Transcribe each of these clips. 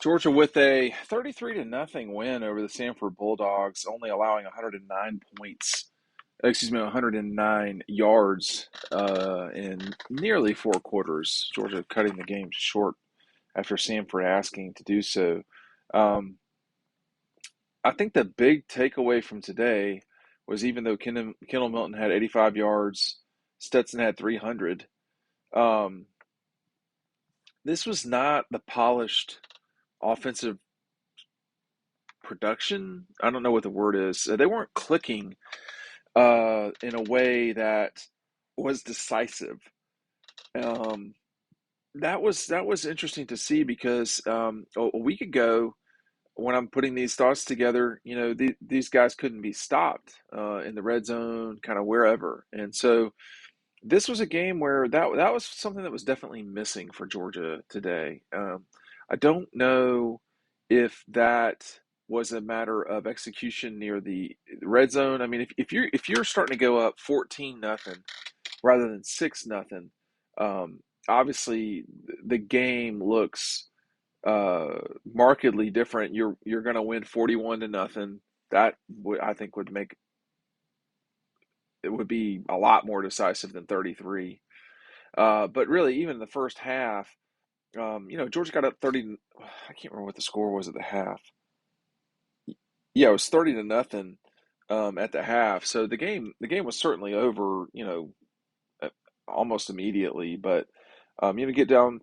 Georgia with a 33 to nothing win over the Samford Bulldogs, only allowing 109 points, excuse me, 109 yards in nearly four quarters. Georgia cutting the game short after Samford asking to do so. Um, I think the big takeaway from today was even though Kendall Milton had 85 yards, Stetson had 300. Um, this was not the polished offensive production. I don't know what the word is. They weren't clicking in a way that was decisive. Um, that was interesting to see because a week ago when I'm putting these thoughts together, these guys couldn't be stopped in the red zone, kind of wherever, and so this was a game where that was something that was definitely missing for Georgia today. I don't know if that was a matter of execution near the red zone. I mean, if you're starting to go up 14 nothing rather than 6 nothing, um, obviously the game looks markedly different. You're going to win 41 to nothing. That I think would make it would be a lot more decisive than 33. But really, even in the first half, Georgia got up 30. I can't remember what the score was at the half. Yeah, it was 30 to nothing at the half. So the game was certainly over, uh, almost immediately. But you get down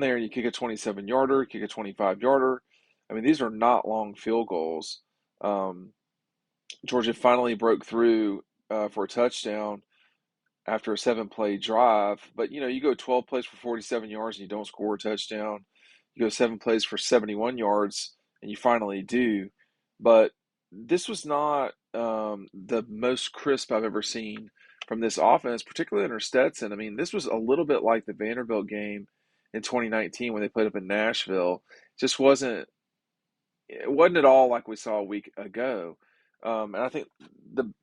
there and you kick a 27 yarder, kick a 25 yarder. I mean, these are not long field goals. Um, Georgia finally broke through for a touchdown after a 7 play drive. But you go 12 plays for 47 yards and you don't score a touchdown. You go 7 plays for 71 yards and you finally do. But this was not the most crisp I've ever seen from this offense, particularly under Stetson. I mean, this was a little bit like the Vanderbilt game in 2019 when they played up in Nashville. Just it wasn't at all like we saw a week ago. And I think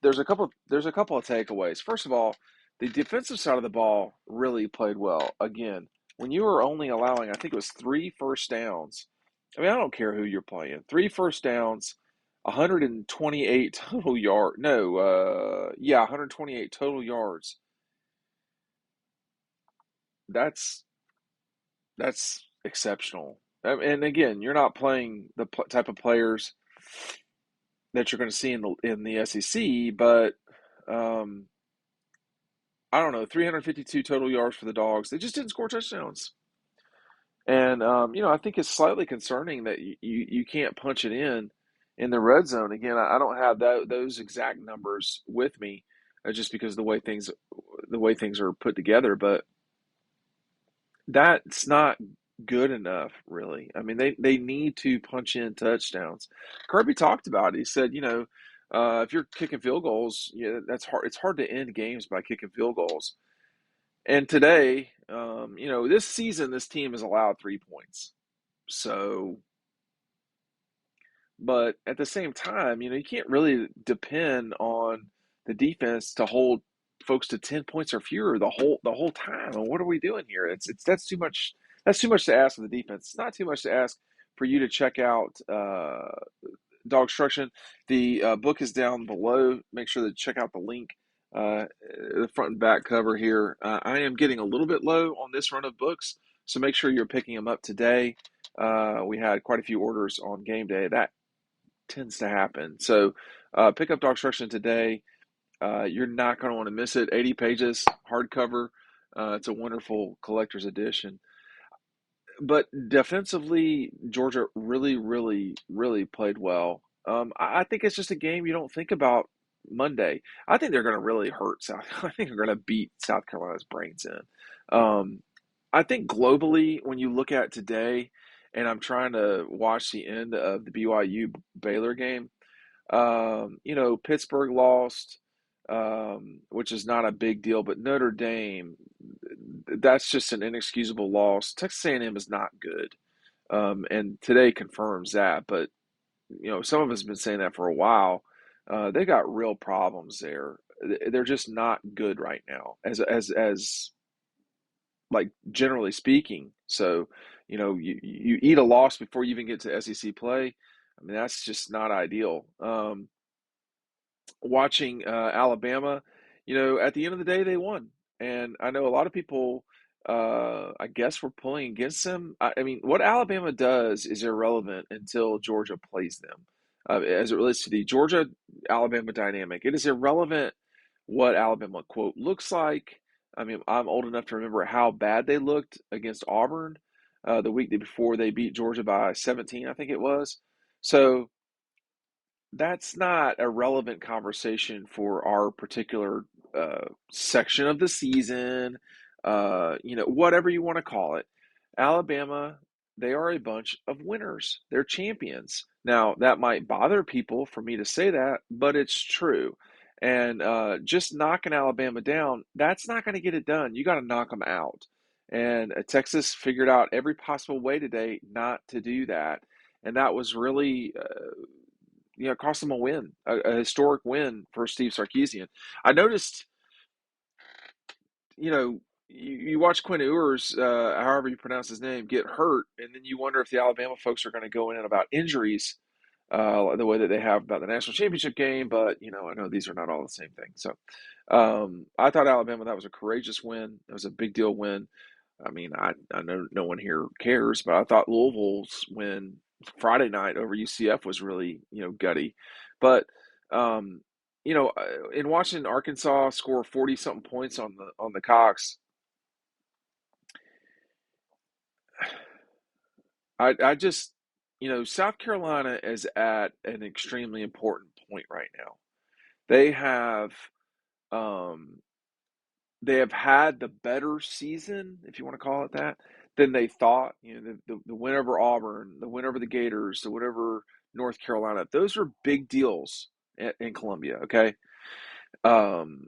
there's a couple of takeaways. First of all, the defensive side of the ball really played well. Again, when you were only allowing, I think it was three first downs. I mean, I don't care who you're playing. Three first downs, 128 total yard. No, yeah, 128 total yards. That's that's exceptional. And again, you're not playing the type of players that you're going to see in the SEC, but um, I don't know, 352 total yards for the Dogs. They just didn't score touchdowns, and I think it's slightly concerning that you can't punch it in the red zone. Again, I don't have those exact numbers with me, just because the way things are put together, but that's not good enough, really. I mean, they need to punch in touchdowns. Kirby talked about it. He said, if you're kicking field goals, yeah, that's hard. It's hard to end games by kicking field goals. And today, this season, this team has allowed 3 points. So, but at the same time, you can't really depend on the defense to hold folks to 10 points or fewer the whole time. And what are we doing here? It's that's too much. That's too much to ask of the defense. It's not too much to ask for you to check out DAWGSTRUCTION. The book is down below. Make sure to check out the link, the front and back cover here. I am getting a little bit low on this run of books, so make sure you're picking them up today. We had quite a few orders on game day. That tends to happen. So pick up DAWGSTRUCTION today. You're not going to want to miss it. 80 pages, hardcover. It's a wonderful collector's edition. But defensively, Georgia really, really, really played well. I think it's just a game you don't think about Monday. I think they're going to really hurt South. I think they're going to beat South Carolina's brains in. I think globally, when you look at today, and I'm trying to watch the end of the BYU Baylor game, Pittsburgh lost, which is not a big deal, but Notre Dame, that's just an inexcusable loss. Texas A&M is not good, and today confirms that. But some of us have been saying that for a while. They got real problems there. They're just not good right now, as like generally speaking. So, you eat a loss before you even get to SEC play. I mean, that's just not ideal. Watching Alabama, at the end of the day, they won. And I know a lot of people, I guess, were pulling against them. I mean, what Alabama does is irrelevant until Georgia plays them. As it relates to the Georgia Alabama dynamic, it is irrelevant what Alabama, quote, looks like. I mean, I'm old enough to remember how bad they looked against Auburn the week before they beat Georgia by 17, I think it was. So, that's not a relevant conversation for our particular section of the season, whatever you want to call it. Alabama, they are a bunch of winners. They're champions. Now, that might bother people for me to say that, but it's true. And just knocking Alabama down, that's not going to get it done. You got to knock them out. And Texas figured out every possible way today not to do that. And that was really cost them a win, a historic win for Steve Sarkisian. I noticed, you watch Quinn Ewers, however you pronounce his name, get hurt, and then you wonder if the Alabama folks are going to go in about injuries, the way that they have about the national championship game. But I know these are not all the same thing. So I thought Alabama, that was a courageous win. It was a big deal win. I mean, I know no one here cares, but I thought Louisville's win Friday night over UCF was really, gutty. But in watching Arkansas score 40 something points on the Cox, I just, South Carolina is at an extremely important point right now. They have um they have had the better season, if you want to call it that, than they thought. The win over Auburn, the win over the Gators, the win over North Carolina. Those are big deals in Columbia. Okay, um,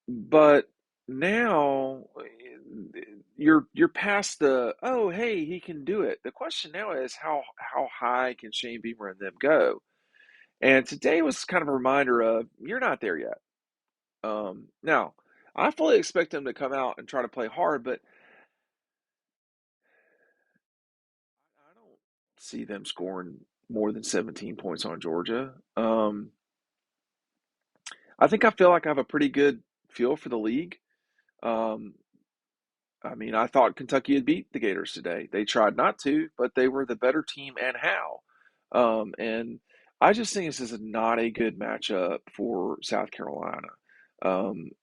but now you're past the, oh, hey, he can do it. The question now is how high can Shane Beamer and them go? And today was kind of a reminder of, you're not there yet. Now, I fully expect them to come out and try to play hard, but I don't see them scoring more than 17 points on Georgia. I feel like I have a pretty good feel for the league. Um, I mean, I thought Kentucky had beat the Gators today. They tried not to, but they were the better team, and how. And I just think this is not a good matchup for South Carolina.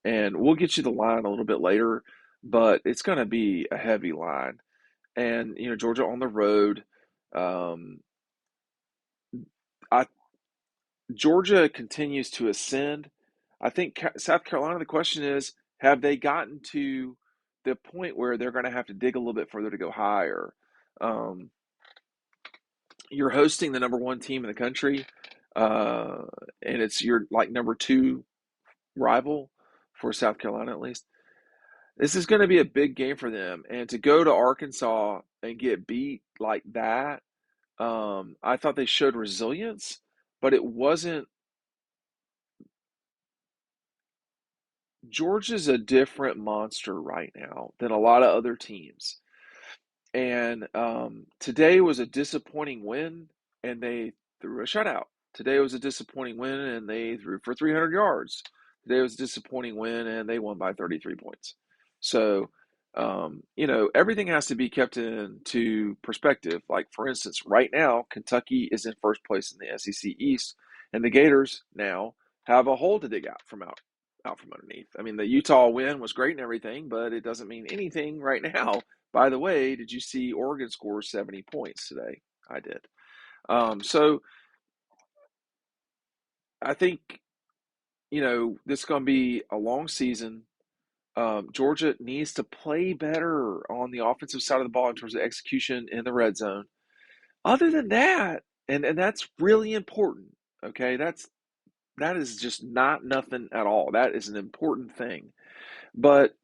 And we'll get you the line a little bit later, but it's going to be a heavy line. And Georgia on the road. Um, I Georgia continues to ascend. I think South Carolina. The question is, have they gotten to the point where they're going to have to dig a little bit further to go higher? Um, you're hosting the number one team in the country, uh, and it's your like number two rival for South Carolina at least. This is going to be a big game for them, and to go to Arkansas and get beat like that, I thought they showed resilience, but it wasn't. Georgia's a different monster right now than a lot of other teams. And today was a disappointing win, and they threw a shutout. Today was a disappointing win, and they threw for 300 yards. Today was a disappointing win, and they won by 33 points. So, everything has to be kept into perspective. Like, for instance, right now, Kentucky is in first place in the SEC East, and the Gators now have a hole to dig out from underneath. I mean, the Utah win was great and everything, but it doesn't mean anything right now. By the way, did you see Oregon score 70 points today? I did. So I think, this is going to be a long season. Georgia needs to play better on the offensive side of the ball in terms of execution in the red zone. Other than that, and that's really important. Okay, that is just not nothing at all. That is an important thing. But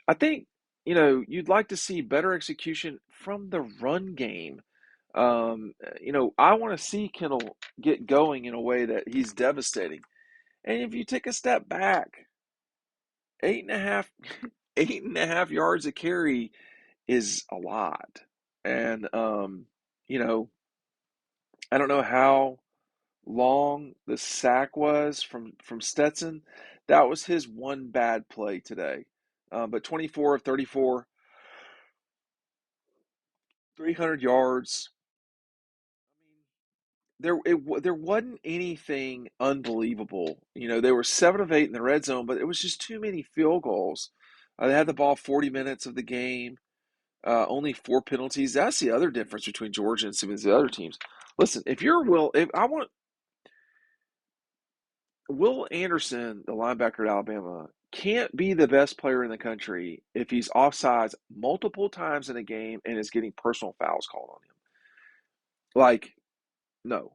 I think, you'd like to see better execution from the run game. I want to see Kendall get going in a way that he's devastating. And if you take a step back, 8.5, 8.5 yards a carry is a lot. And you know, I don't know how long the sack was from Stetson. That was his one bad play today. But 24 of 34, 300 yards. There wasn't anything unbelievable. They were 7 of 8 in the red zone, but it was just too many field goals. They had the ball 40 minutes of the game. Only 4 penalties. That's the other difference between Georgia and some of the other teams. Listen, if I want Will Anderson, the linebacker at Alabama, can't be the best player in the country if he's offsides multiple times in a game and is getting personal fouls called on him. Like, no.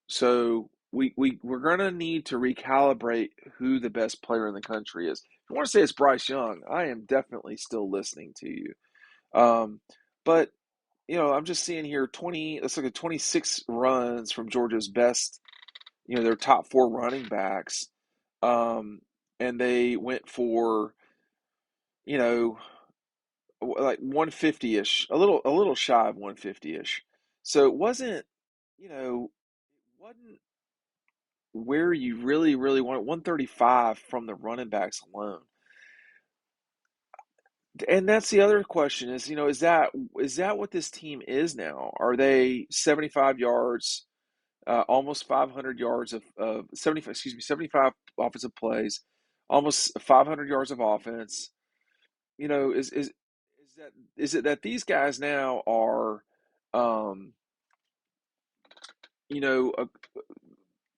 So we're gonna need to recalibrate who the best player in the country is. If you want to say it's Bryce Young, I am definitely still listening to you. Um, but I'm just seeing here 20. Let's look at 26 runs from Georgia's best. Their top four running backs, and they went for you know like 150ish, a little shy of 150ish. So it wasn't where you really want 135 from the running backs alone. And that's the other question is that what this team is now? Are they 75 yards, almost 500 yards of 75, excuse me, 75 offensive plays, almost 500 yards of offense? Is it that these guys now are, um, you know, a,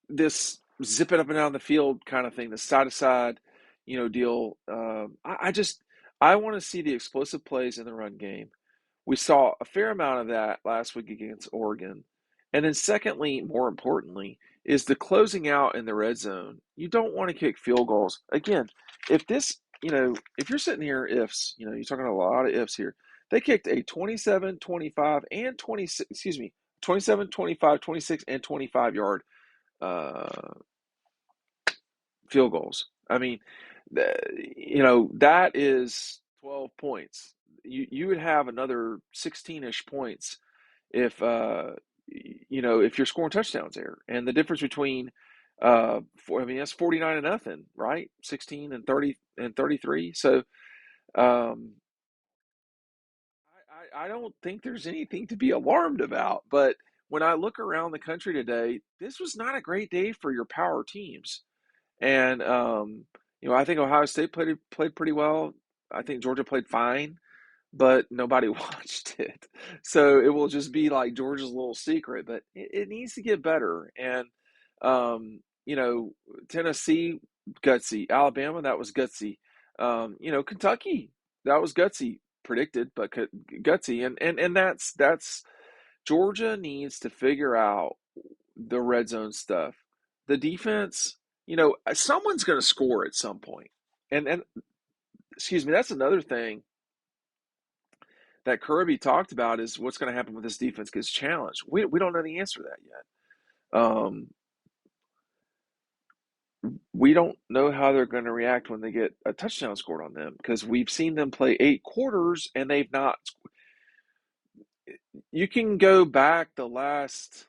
this zip it up and down the field kind of thing, the side to side, deal. I want to see the explosive plays in the run game. We saw a fair amount of that last week against Oregon. And then, secondly, more importantly, is the closing out in the red zone. You don't want to kick field goals. Again, if you're sitting here, you're talking a lot of ifs here. They kicked a 27, 25, and 26, excuse me, 27, 25, 26, and 25-yard uh, field goals. I mean, that is 12 points. You would have another 16-ish points if you're scoring touchdowns there. And the difference between that's 49 and nothing, right? 16 and 30 and 33. So um, I don't think there's anything to be alarmed about. But when I look around the country today, this was not a great day for your power teams. And I think Ohio State played pretty well. I think Georgia played fine, but nobody watched it. So it will just be like Georgia's little secret, but it needs to get better. And Tennessee, gutsy. Alabama, that was gutsy. Kentucky, that was gutsy. Predicted, but gutsy. And that's Georgia needs to figure out the red zone stuff. The defense, someone's going to score at some point. And excuse me, that's another thing that Kirby talked about is what's going to happen when this defense gets challenged. We don't know the answer to that yet. We don't know how they're going to react when they get a touchdown scored on them because we've seen them play 8 quarters and they've not. You can go back the last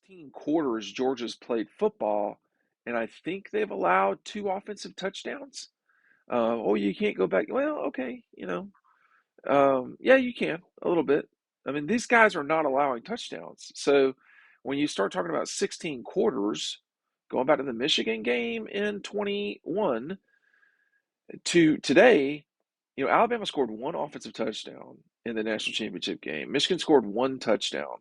16 quarters Georgia's played football, and I think they've allowed 2 offensive touchdowns. You can't go back. Well, okay, yeah, you can a little bit. I mean, these guys are not allowing touchdowns. So when you start talking about 16 quarters, going back to the Michigan game in 21 to today, Alabama scored 1 offensive touchdown in the national championship game. Michigan scored 1 touchdown.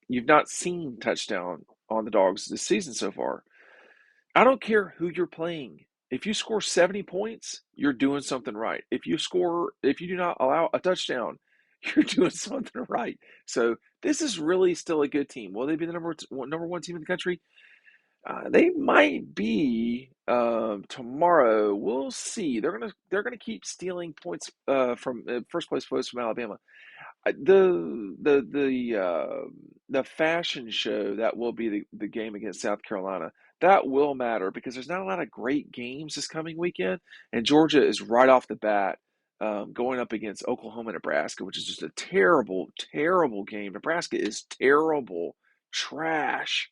You've not seen touchdown on the Dogs this season so far. I don't care who you're playing. If you score 70 points, you're doing something right. If you do not allow a touchdown, you're doing something right. So this is really still a good team. Will they be the number one team in the country? They might be tomorrow. We'll see. They're gonna keep stealing points from first place votes from Alabama. The fashion show that will be the game against South Carolina, that will matter because there's not a lot of great games this coming weekend, and Georgia is right off the bat going up against Oklahoma, Nebraska, which is just a terrible, terrible game. Nebraska is terrible, trash.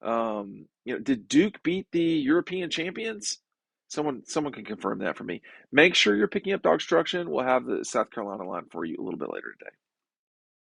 Did Duke beat the European champions? Someone can confirm that for me. Make sure you're picking up Dawgstruction. We'll have the South Carolina line for you a little bit later today.